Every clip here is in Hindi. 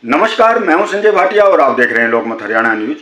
नमस्कार, मैं हूं संजय भाटिया और आप देख रहे हैं लोकमत हरियाणा न्यूज।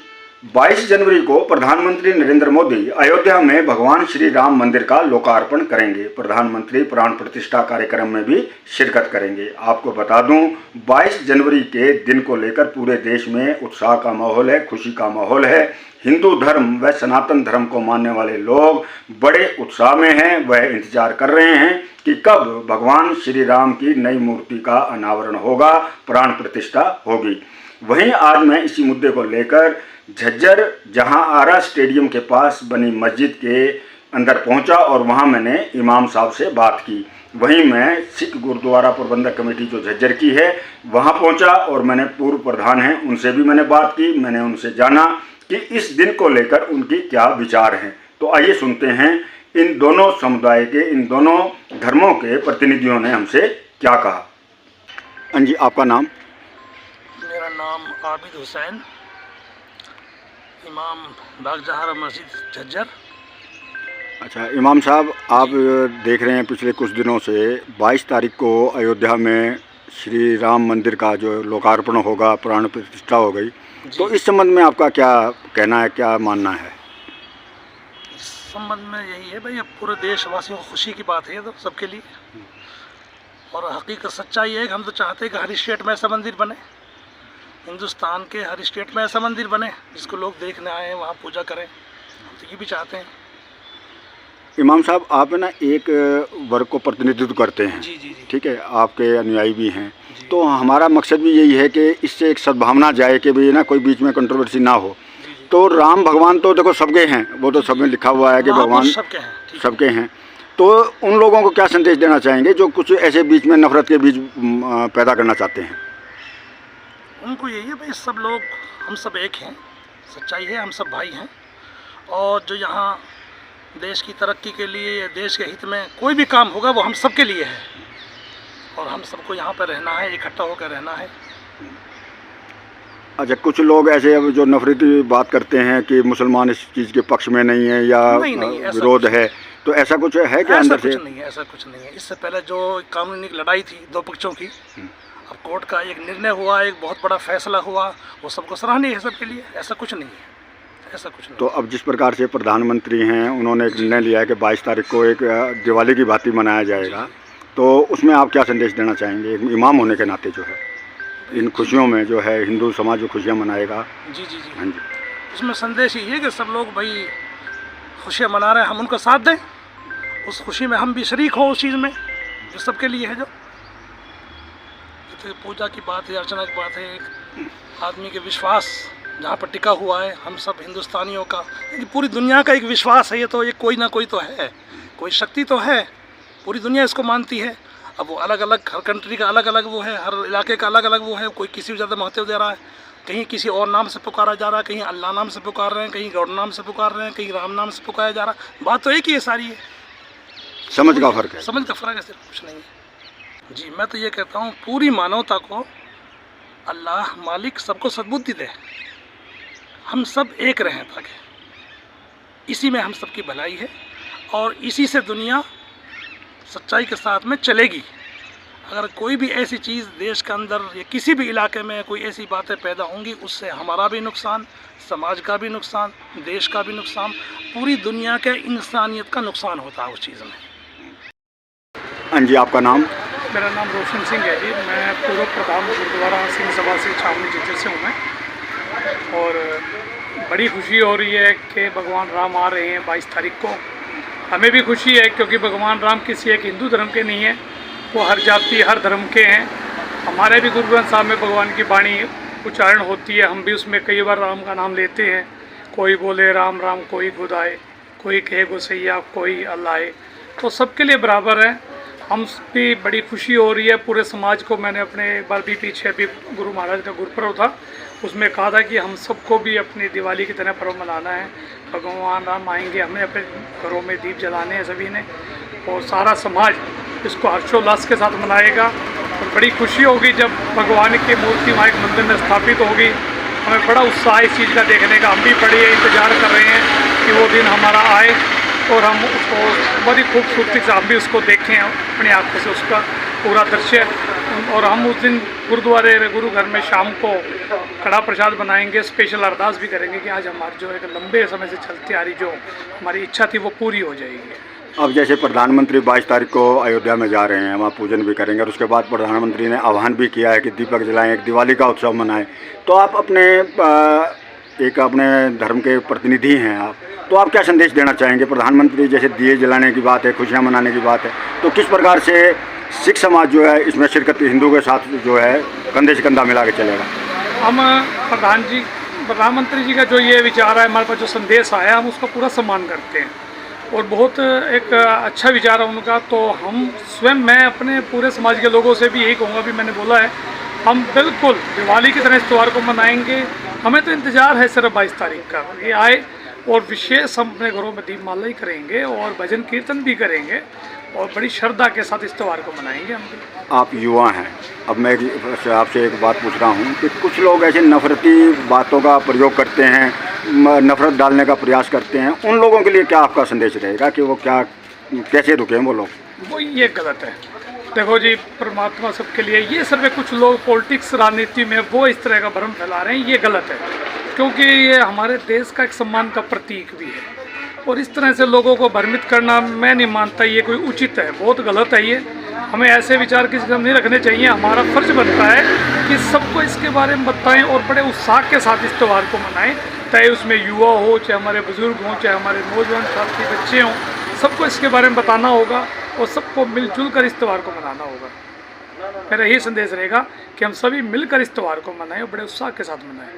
22 जनवरी को प्रधानमंत्री नरेंद्र मोदी अयोध्या में भगवान श्री राम मंदिर का लोकार्पण करेंगे। प्रधानमंत्री प्राण प्रतिष्ठा कार्यक्रम में भी शिरकत करेंगे। आपको बता दूं, 22 जनवरी के दिन को लेकर पूरे देश में उत्साह का माहौल है, खुशी का माहौल है। हिंदू धर्म व सनातन धर्म को मानने वाले लोग बड़े उत्साह में हैं। वह इंतजार कर रहे हैं कि कब भगवान श्री राम की नई मूर्ति का अनावरण होगा, प्राण प्रतिष्ठा होगी। वहीं आज मैं इसी मुद्दे को लेकर झज्जर जहां आरा स्टेडियम के पास बनी मस्जिद के अंदर पहुंचा और वहां मैंने इमाम साहब से बात की। वहीं मैं सिख गुरुद्वारा प्रबंधक कमेटी जो झज्जर की है वहां पहुंचा और मैंने पूर्व प्रधान हैं उनसे भी मैंने बात की। मैंने उनसे जाना कि इस दिन को लेकर उनकी क्या विचार हैं। तो आइए सुनते हैं इन दोनों समुदाय के, इन दोनों धर्मों के प्रतिनिधियों ने हमसे क्या कहा। हाँ जी, आपका नाम? मेरा नाम आबिद हुसैन, इमाम बागजहारा मस्जिद झज्जर। अच्छा इमाम साहब, आप देख रहे हैं पिछले कुछ दिनों से 22 तारीख को अयोध्या में श्री राम मंदिर का जो लोकार्पण होगा, प्राण प्रतिष्ठा हो गई, तो इस संबंध में आपका क्या कहना है, क्या मानना है? इस संबंध में यही है भाई, अब पूरे देशवासियों को खुशी की बात है तो सबके लिए। और हकीकत सच्चाई है कि हम तो चाहते हैं कि हर स्टेट में ऐसा मंदिर बने, हिंदुस्तान के हर स्टेट में ऐसा मंदिर बने जिसको लोग देखने आए, वहाँ पूजा करें। हम तो ये भी चाहते हैं। इमाम साहब, आप ना एक वर्ग को प्रतिनिधित्व करते हैं। जी जी जी, ठीक है, आपके अनुयायी भी हैं। तो हमारा मकसद भी यही है कि इससे एक सद्भावना जाए कि भाई ना कोई बीच में कंट्रोवर्सी ना हो। तो राम भगवान तो देखो सबके हैं, वो तो सब में लिखा हुआ है कि भगवान सबके हैं। तो उन लोगों को क्या संदेश देना चाहेंगे जो कुछ ऐसे बीच में नफरत के बीज पैदा करना चाहते हैं? उनको यही है भाई, सब लोग हम सब एक हैं, सच्चाई है, हम सब भाई हैं। और जो यहाँ देश की तरक्की के लिए, देश के हित में कोई भी काम होगा वो हम सब के लिए है और हम सबको यहाँ पर रहना है, इकट्ठा होकर रहना है। अच्छा, कुछ लोग ऐसे अब जो नफरती बात करते हैं कि मुसलमान इस चीज़ के पक्ष में नहीं है या नहीं, विरोध है, तो ऐसा कुछ है क्या अंदर से? कुछ नहीं है, ऐसा कुछ नहीं है। इससे पहले जो कानूनी लड़ाई थी दो पक्षों की, अब कोर्ट का एक निर्णय हुआ, एक बहुत बड़ा फैसला हुआ, वो सबको सराहनीय है सबके लिए। ऐसा कुछ नहीं है, ऐसा कुछ नहीं। तो अब जिस प्रकार से प्रधानमंत्री हैं, उन्होंने एक निर्णय लिया है कि 22 तारीख को एक दिवाली की भांति मनाया जाएगा, तो उसमें आप क्या संदेश देना चाहेंगे एक इमाम होने के नाते? जो है इन खुशियों में जो है हिंदू समाज जो खुशियाँ मनाएगा। जी जी जी, हाँ जी, उसमें संदेश ये है कि सब लोग भाई खुशियाँ मना रहे हैं, हम उनका साथ दें, उस खुशी में हम भी शरीक हों, उस चीज़ में जो सबके लिए है। जो तो पूजा की बात है, अर्चना की बात है, एक आदमी के विश्वास जहाँ पर टिका हुआ है, हम सब हिंदुस्तानियों का, पूरी दुनिया का एक विश्वास है। ये तो, ये कोई ना कोई तो है, कोई शक्ति तो है, पूरी दुनिया इसको मानती है। अब वो अलग अलग, हर कंट्री का अलग अलग वो है, हर इलाके का अलग अलग वो है। कोई किसी को ज़्यादा महत्व दे रहा है, कहीं किसी और नाम से पुकारा जा रहा है, कहीं अल्लाह नाम से पुकार रहे हैं, कहीं गौड़ नाम से पुकार रहे हैं, कहीं राम नाम से पुकारा जा रहा है। बात तो एक ही है, सारी है, समझ का फ़र्क है। समझ का फ़र्क है, सिर्फ कुछ नहीं है। जी, मैं तो ये कहता हूँ पूरी मानवता को अल्लाह मालिक सबको सद्बुद्धि दे, हम सब एक रहें, ताकि इसी में हम सबकी भलाई है और इसी से दुनिया सच्चाई के साथ में चलेगी। अगर कोई भी ऐसी चीज़ देश के अंदर या किसी भी इलाके में कोई ऐसी बातें पैदा होंगी, उससे हमारा भी नुकसान, समाज का भी नुकसान, देश का भी नुकसान, पूरी दुनिया के इंसानियत का नुकसान होता है उस चीज़ में। हाँ जी, आपका नाम? मेरा नाम रोशन सिंह है जी, मैं पूर्व प्रधान गुरुद्वारा सिंह सभा से छावनी झज्जर से हूँ मैं। और बड़ी खुशी हो रही है कि भगवान राम आ रहे हैं 22 तारीख को। हमें भी खुशी है क्योंकि भगवान राम किसी एक हिंदू धर्म के नहीं हैं, वो हर जाति हर धर्म के हैं। हमारे भी गुरु ग्रंथ साहब में भगवान की वाणी उच्चारण होती है, हम भी उसमें कई बार राम का नाम लेते हैं। कोई बोले राम राम, कोई खुद आए, कोई कहे गोसैया, कोई अल्लाह आए, तो सबके लिए बराबर है। हम भी बड़ी खुशी हो रही है पूरे समाज को। मैंने अपने एक बार भी पीछे अभी गुरु महाराज का गुरुपर्व था, उसमें कहा था कि हम सबको भी अपनी दिवाली की तरह पर्व मनाना है। भगवान राम आएंगे, हमें अपने घरों में दीप जलाने हैं सभी ने, और सारा समाज इसको हर्षोल्लास के साथ मनाएगा। और बड़ी खुशी होगी जब भगवान की मूर्ति वहाँ एक मंदिर में स्थापित होगी। हमें बड़ा उत्साह इस चीज़ का देखने का, हम भी बड़ी इंतज़ार कर रहे हैं कि वो दिन हमारा आए और हम उसको बड़ी खूबसूरती से हम भी उसको देखें अपनी आँखों से, उसका पूरा दृश्य और हम उस दिन गुरुद्वारे गुरु घर में शाम को कड़ा प्रसाद बनाएंगे, स्पेशल अरदास भी करेंगे कि आज हमारी जो एक लंबे समय से चलती आ रही जो हमारी इच्छा थी वो पूरी हो जाएगी। अब जैसे प्रधानमंत्री 22 तारीख को अयोध्या में जा रहे हैं, वहाँ पूजन भी करेंगे और उसके बाद प्रधानमंत्री ने आह्वान भी किया है कि दीपक जलाएं, एक दिवाली का उत्सव मनाएं। तो आप अपने एक अपने धर्म के प्रतिनिधि हैं आप, तो आप क्या संदेश देना चाहेंगे? प्रधानमंत्री जैसे दिए जलाने की बात है, खुशियाँ मनाने की बात है, तो किस प्रकार से सिख समाज जो है इसमें शिरकत हिंदू के साथ जो है कंधे से कंधा मिला के चलेगा? हम प्रधानमंत्री जी का जो ये विचार है, हमारे पास जो संदेश आया, हम उसका पूरा सम्मान करते हैं और बहुत एक अच्छा विचार है उनका। तो हम स्वयं, मैं अपने पूरे समाज के लोगों से भी यही कहूँगा, भी मैंने बोला है, हम बिल्कुल दिवाली की तरह इस त्यौहार को मनाएंगे। हमें तो इंतज़ार है सिर्फ 22 तारीख का, ये आए और विशेष हम अपने घरों में दीपमाला ही करेंगे और भजन कीर्तन भी करेंगे और बड़ी श्रद्धा के साथ इस त्यौहार को मनाएंगे हम भी। आप युवा हैं, अब मैं आपसे एक बात पूछ रहा हूँ कि कुछ लोग ऐसे नफरती बातों का प्रयोग करते हैं, नफरत डालने का प्रयास करते हैं, उन लोगों के लिए क्या आपका संदेश रहेगा कि वो क्या, कैसे रुकें वो लोग? वो ये गलत है। देखो जी, परमात्मा सबके लिए, ये सिर्फ कुछ लोग पॉलिटिक्स राजनीति में वो इस तरह का भ्रम फैला रहे हैं, ये गलत है, क्योंकि ये हमारे देश का एक सम्मान का प्रतीक भी है और इस तरह से लोगों को भ्रमित करना मैं नहीं मानता ये कोई उचित है, बहुत गलत है ये। हमें ऐसे विचार किसी को नहीं रखने चाहिए। हमारा फर्ज बनता है कि सबको इसके बारे में बताएं और बड़े उत्साह के साथ इस त्यौहार को मनाएं, चाहे उसमें युवा हो, चाहे हमारे बुजुर्ग हों, चाहे हमारे नौजवान साथी बच्चे हों, सबको इसके बारे में बताना होगा और सबको मिलजुल कर इस त्यौहार को मनाना होगा। मेरा यही संदेश रहेगा कि हम सभी मिलकर इस त्यौहार को मनाएं और बड़े उत्साह के साथ मनाएं।